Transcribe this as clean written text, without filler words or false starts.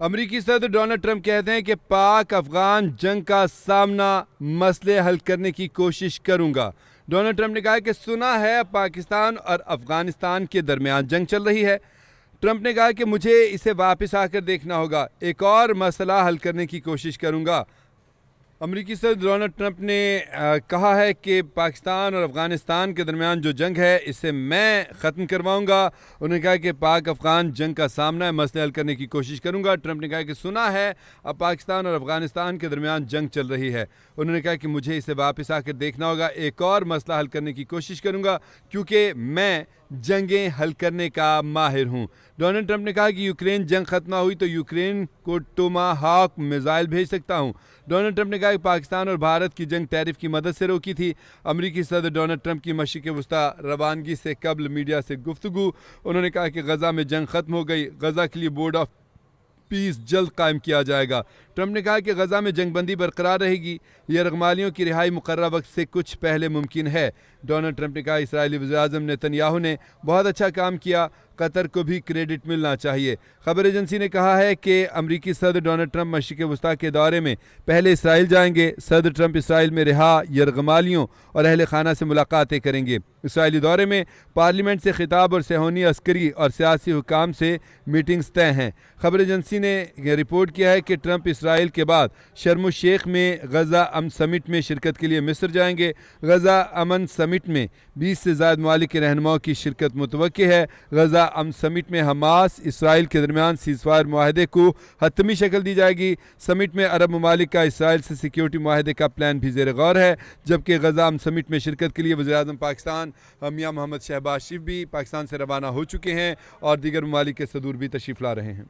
अमरीकी सदर Donald Trump कहते हैं कि पाक अफगान जंग का सामना मसले हल करने की कोशिश करूंगा। डोनाल्ड ट्रंप ने कहा कि सुना है पाकिस्तान और अफगानिस्तान के दरमियान जंग चल रही है। ट्रंप ने कहा कि मुझे इसे वापस आकर देखना होगा, एक और मसला हल करने की कोशिश करूंगा। अमरीकी सदर डोनाल्ड ट्रंप ने कहा है कि पाकिस्तान और अफ़गानिस्तान के दरमियान जो जंग है इसे मैं ख़त्म करवाऊंगा। उन्होंने कहा कि पाक अफ़गान जंग का सामना मसले हल करने की कोशिश करूंगा। ट्रंप ने कहा कि सुना है अब पाकिस्तान और अफ़गानिस्तान के दरमियान जंग चल रही है। उन्होंने कहा कि मुझे इसे वापस आकर देखना होगा, एक और मसला हल करने की कोशिश करूँगा क्योंकि मैं जंगें हल करने का माहिर हूँ। डोनाल्ड ट्रंप ने कहा कि यूक्रेन जंग खत्म ना हुई तो यूक्रेन को टोमाहाक मिसाइल भेज सकता हूँ। डोनाल्ड ट्रंप ने कहा कि पाकिस्तान और भारत की जंग टैरिफ की मदद से रोकी थी। अमरीकी सदर डोनाल्ड ट्रंप की मशरिक़ वस्ता रवानगी से कबल मीडिया से गुफ्तगू। उन्होंने कहा कि गज़ा में जंग खत्म हो गई, गज़ा के लिए बोर्ड ऑफ पीस जल्द कायम किया जाएगा। ट्रंप ने कहा कि गज़ा में जंगबंदी बरकरार रहेगी, यरगमालियों की रिहाई मुकर्रर वक्त से कुछ पहले मुमकिन है। डोनाल्ड ट्रंप ने कहा इस्राएली वज़ीर-ए-आज़म नेतन्याहू ने बहुत अच्छा काम किया, कतर को भी क्रेडिट मिलना चाहिए। खबर एजेंसी ने कहा है कि अमरीकी सदर डोनाल्ड ट्रंप मशरिक़ वस्ता के दौरे में पहले इसराइल जाएंगे। सदर ट्रंप इसराइल में रिहा यरगमालियों और अहल खाना से मुलाकातें करेंगे। इसराइली दौरे में पार्लियामेंट से खिताब और सेहोनी अस्करी और सियासी हुकाम से मीटिंग्स तय हैं। खबर एजेंसी ने रिपोर्ट किया है कि ट्रंप इसराइल के बाद शर्म शेख में गज़ा अमन समिट में शिरकत के लिए मिस्र जाएंगे। गज़ा अमन समिट में 20 से ज़ायद ममालिक के रहनुमाओं की शिरकत मुतवक्की है। गज़ा अमन समिट में हमास इसराइल के दरमियान सीज़फायर मुआहदे को हतमी शक्ल दी जाएगी। समिट में अरब ममालिक का इसराइल से सिक्योरिटी मुआहदे का प्लान भी ज़ेर गौर है, जबकि गज़ा अमन समिट में शिरकत के लिए वज़ीर-ए-आज़म पाकिस्तान मियां मोहम्मद शहबाज शरीफ भी पाकिस्तान से रवाना हो चुके हैं और दीगर ममालिक के सदूर भी तशरीफ़ ला रहे हैं।